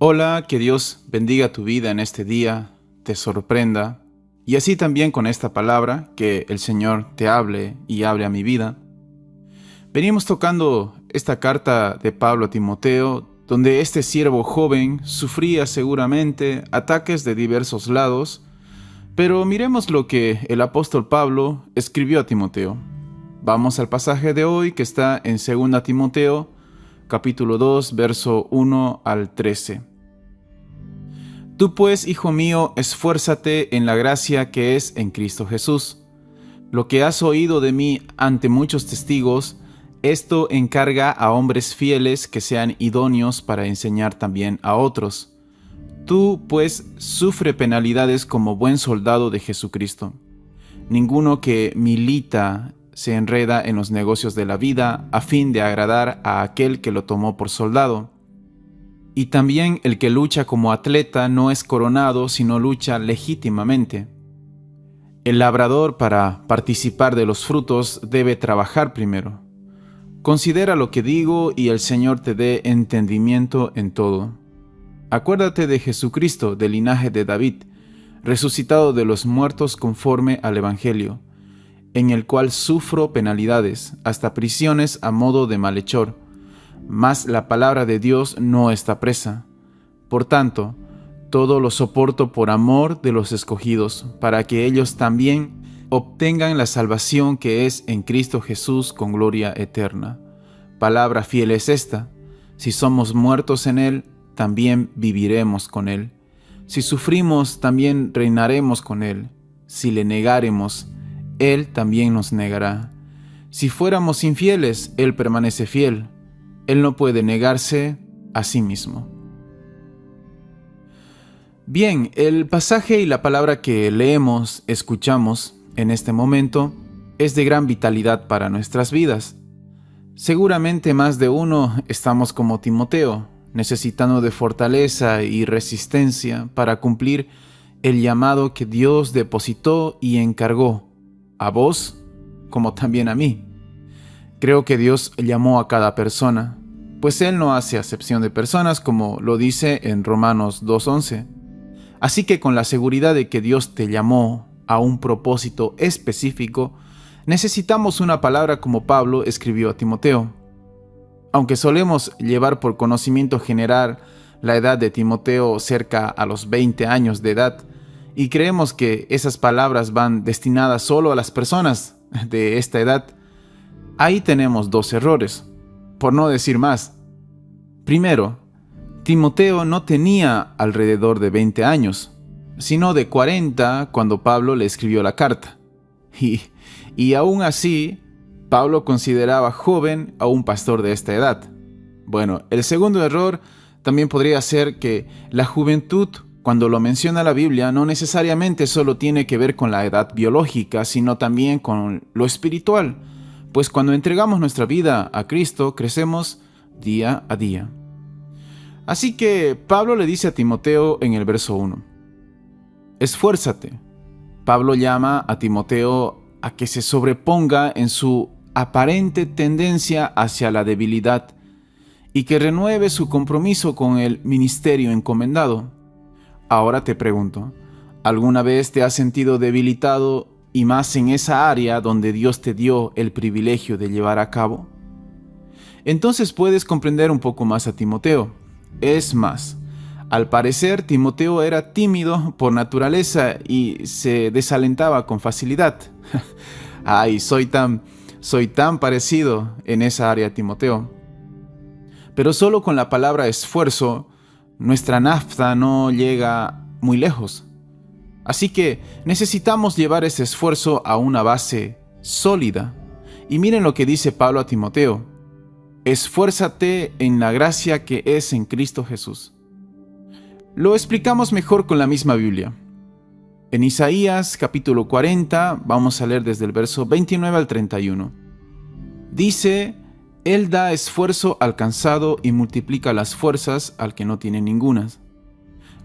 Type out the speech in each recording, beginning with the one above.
Hola, que Dios bendiga tu vida en este día, te sorprenda, y así también con esta palabra, que el Señor te hable y hable a mi vida. Venimos tocando esta carta de Pablo a Timoteo, donde este siervo joven sufría seguramente ataques de diversos lados, pero miremos lo que el apóstol Pablo escribió a Timoteo. Vamos al pasaje de hoy que está en 2 Timoteo, capítulo 2, verso 1 al 13. Tú pues, hijo mío, esfuérzate en la gracia que es en Cristo Jesús. Lo que has oído de mí ante muchos testigos, esto encarga a hombres fieles que sean idóneos para enseñar también a otros. Tú, pues, sufre penalidades como buen soldado de Jesucristo. Ninguno que milita se enreda en los negocios de la vida a fin de agradar a aquel que lo tomó por soldado. Y también el que lucha como atleta no es coronado, sino lucha legítimamente. El labrador, para participar de los frutos, debe trabajar primero. Considera lo que digo y el Señor te dé entendimiento en todo. Acuérdate de Jesucristo, del linaje de David, resucitado de los muertos conforme al Evangelio, en el cual sufro penalidades, hasta prisiones a modo de malhechor. Mas la palabra de Dios no está presa. Por tanto, todo lo soporto por amor de los escogidos, para que ellos también obtengan la salvación que es en Cristo Jesús con gloria eterna. Palabra fiel es esta: si somos muertos en Él, también viviremos con Él. Si sufrimos, también reinaremos con Él. Si le negáremos, Él también nos negará. Si fuéramos infieles, Él permanece fiel. Él no puede negarse a sí mismo. Bien, el pasaje y la palabra que leemos, escuchamos en este momento, es de gran vitalidad para nuestras vidas. Seguramente más de uno estamos como Timoteo, necesitando de fortaleza y resistencia para cumplir el llamado que Dios depositó y encargó, a vos como también a mí. Creo que Dios llamó a cada persona, pues Él no hace acepción de personas, como lo dice en Romanos 2:11. Así que con la seguridad de que Dios te llamó a un propósito específico, necesitamos una palabra como Pablo escribió a Timoteo. Aunque solemos llevar por conocimiento general la edad de Timoteo cerca a los 20 años de edad, y creemos que esas palabras van destinadas solo a las personas de esta edad, ahí tenemos dos errores, por no decir más. Primero, Timoteo no tenía alrededor de 20 años, sino de 40 cuando Pablo le escribió la carta. Y aún así, Pablo consideraba joven a un pastor de esta edad. Bueno, el segundo error también podría ser que la juventud, cuando lo menciona la Biblia, no necesariamente solo tiene que ver con la edad biológica, sino también con lo espiritual. Pues cuando entregamos nuestra vida a Cristo, crecemos día a día. Así que Pablo le dice a Timoteo en el verso 1, esfuérzate. Pablo llama a Timoteo a que se sobreponga en su aparente tendencia hacia la debilidad y que renueve su compromiso con el ministerio encomendado. Ahora te pregunto, ¿alguna vez te has sentido debilitado y más en esa área donde Dios te dio el privilegio de llevar a cabo? Entonces puedes comprender un poco más a Timoteo. Es más, al parecer Timoteo era tímido por naturaleza y se desalentaba con facilidad. Ay, soy tan parecido en esa área a Timoteo. Pero solo con la palabra esfuerzo, nuestra nafta no llega muy lejos. Así que necesitamos llevar ese esfuerzo a una base sólida. Y miren lo que dice Pablo a Timoteo: esfuérzate en la gracia que es en Cristo Jesús. Lo explicamos mejor con la misma Biblia. En Isaías capítulo 40, vamos a leer desde el verso 29 al 31. Dice: Él da esfuerzo al cansado y multiplica las fuerzas al que no tiene ningunas.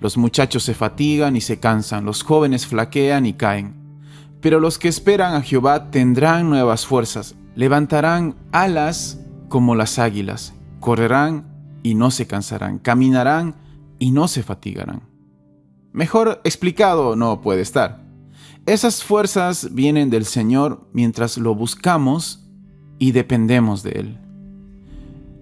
Los muchachos se fatigan y se cansan, los jóvenes flaquean y caen. Pero los que esperan a Jehová tendrán nuevas fuerzas, levantarán alas como las águilas, correrán y no se cansarán, caminarán y no se fatigarán. Mejor explicado no puede estar. Esas fuerzas vienen del Señor mientras lo buscamos y dependemos de Él.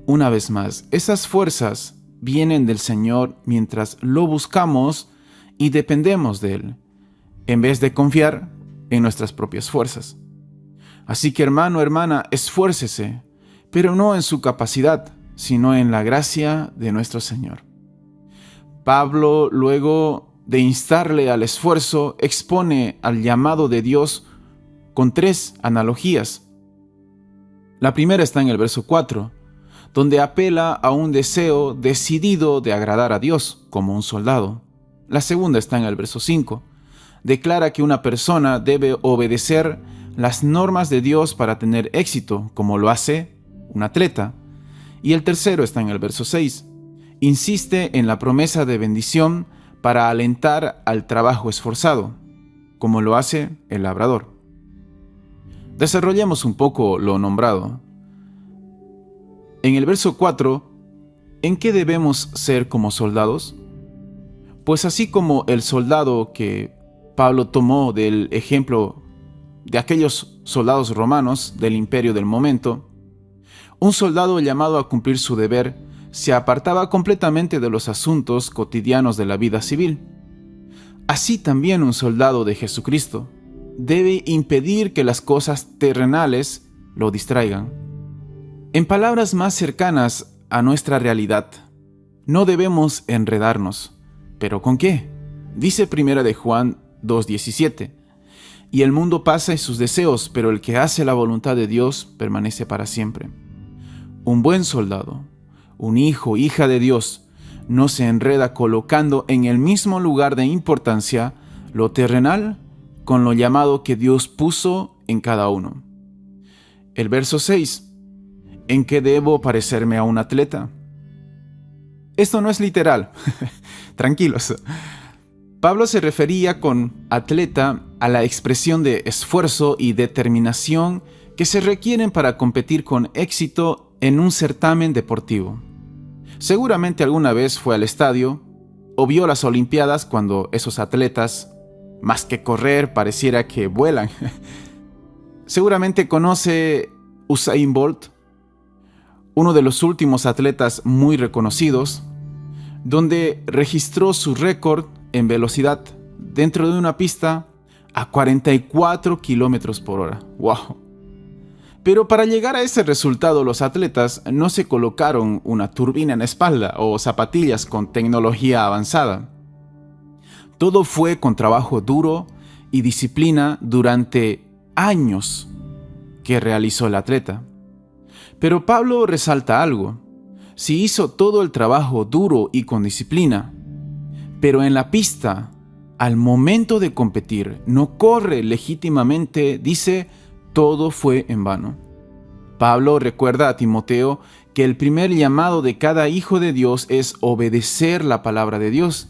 Una vez más, esas fuerzas vienen del Señor mientras lo buscamos y dependemos de Él, en vez de confiar en nuestras propias fuerzas. Así que hermano, hermana, esfuércese, pero no en su capacidad, sino en la gracia de nuestro Señor. Pablo, luego de instarle al esfuerzo, expone al llamado de Dios con 3 analogías. La primera está en el verso 4, donde apela a un deseo decidido de agradar a Dios, como un soldado. La segunda está en el verso 5. Declara que una persona debe obedecer las normas de Dios para tener éxito, como lo hace un atleta. Y el tercero está en el verso 6. Insiste en la promesa de bendición para alentar al trabajo esforzado, como lo hace el labrador. Desarrollemos un poco lo nombrado. En el verso 4, ¿en qué debemos ser como soldados? Pues así como el soldado que Pablo tomó del ejemplo de aquellos soldados romanos del imperio del momento, un soldado llamado a cumplir su deber se apartaba completamente de los asuntos cotidianos de la vida civil. Así también un soldado de Jesucristo debe impedir que las cosas terrenales lo distraigan. En palabras más cercanas a nuestra realidad, no debemos enredarnos. ¿Pero con qué? Dice 1 de Juan 2:17. Y el mundo pasa y sus deseos, pero el que hace la voluntad de Dios permanece para siempre. Un buen soldado, un hijo, hija de Dios, no se enreda colocando en el mismo lugar de importancia lo terrenal con lo llamado que Dios puso en cada uno. El verso 6. ¿En qué debo parecerme a un atleta? Esto no es literal. Tranquilos. Pablo se refería con atleta a la expresión de esfuerzo y determinación que se requieren para competir con éxito en un certamen deportivo. Seguramente alguna vez fue al estadio o vio las Olimpiadas cuando esos atletas, más que correr, pareciera que vuelan. Seguramente conoce Usain Bolt, uno de los últimos atletas muy reconocidos, donde registró su récord en velocidad dentro de una pista a 44 kilómetros por hora. ¡Wow! Pero para llegar a ese resultado, los atletas no se colocaron una turbina en la espalda o zapatillas con tecnología avanzada. Todo fue con trabajo duro y disciplina durante años que realizó el atleta. Pero Pablo resalta algo. Si hizo todo el trabajo duro y con disciplina, pero en la pista, al momento de competir, no corre legítimamente, dice, todo fue en vano. Pablo recuerda a Timoteo que el primer llamado de cada hijo de Dios es obedecer la palabra de Dios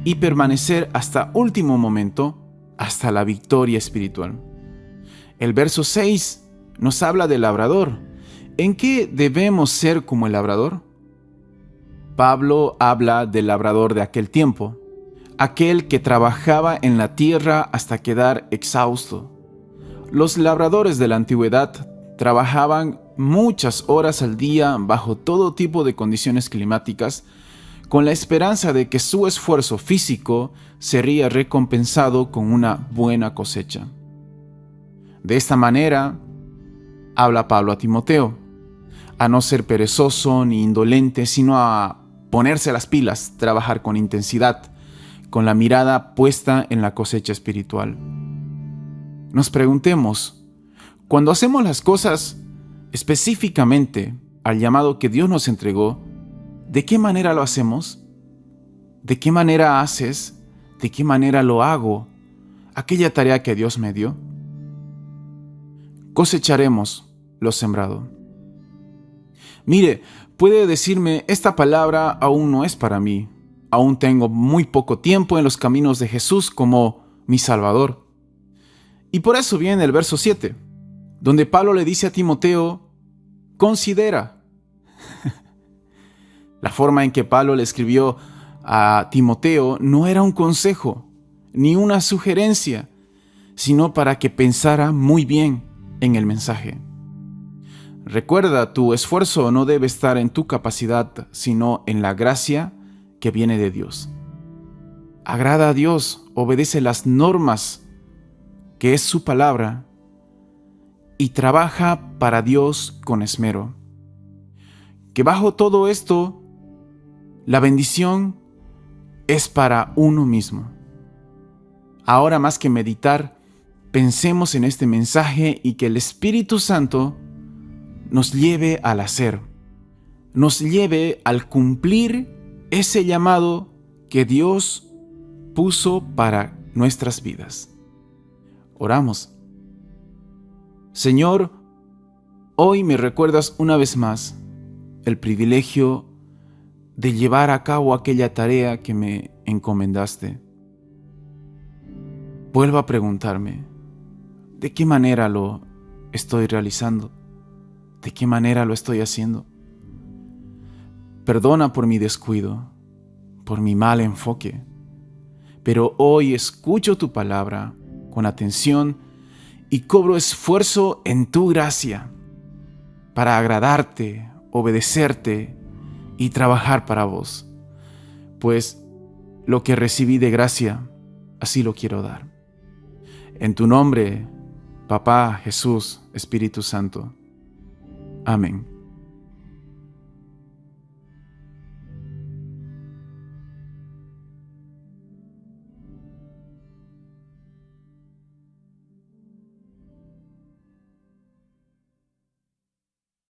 y permanecer hasta último momento, hasta la victoria espiritual. El verso 6 nos habla del labrador. ¿En qué debemos ser como el labrador? Pablo habla del labrador de aquel tiempo, aquel que trabajaba en la tierra hasta quedar exhausto. Los labradores de la antigüedad trabajaban muchas horas al día bajo todo tipo de condiciones climáticas, con la esperanza de que su esfuerzo físico sería recompensado con una buena cosecha. De esta manera, habla Pablo a Timoteo, a no ser perezoso ni indolente, sino a ponerse las pilas, trabajar con intensidad, con la mirada puesta en la cosecha espiritual. Nos preguntemos, cuando hacemos las cosas específicamente al llamado que Dios nos entregó, ¿de qué manera lo hacemos? ¿De qué manera haces? ¿De qué manera lo hago? Aquella tarea que Dios me dio. Cosecharemos lo sembrado. Mire, puede decirme, esta palabra aún no es para mí. Aún tengo muy poco tiempo en los caminos de Jesús como mi Salvador. Y por eso viene el verso 7, donde Pablo le dice a Timoteo, considera. La forma en que Pablo le escribió a Timoteo no era un consejo ni una sugerencia, sino para que pensara muy bien en el mensaje. Recuerda, tu esfuerzo no debe estar en tu capacidad, sino en la gracia que viene de Dios. Agrada a Dios, obedece las normas que es su palabra y trabaja para Dios con esmero. Que bajo todo esto, la bendición es para uno mismo. Ahora más que meditar, pensemos en este mensaje y que el Espíritu Santo nos lleve al hacer, nos lleve al cumplir ese llamado que Dios puso para nuestras vidas. Oramos. Señor, hoy me recuerdas una vez más el privilegio de llevar a cabo aquella tarea que me encomendaste. Vuelvo a preguntarme, ¿de qué manera lo estoy realizando? ¿De qué manera lo estoy haciendo? Perdona por mi descuido, por mi mal enfoque, pero hoy escucho tu palabra con atención y cobro esfuerzo en tu gracia para agradarte, obedecerte y trabajar para vos, pues lo que recibí de gracia, así lo quiero dar. En tu nombre, Papá, Jesús, Espíritu Santo. Amén.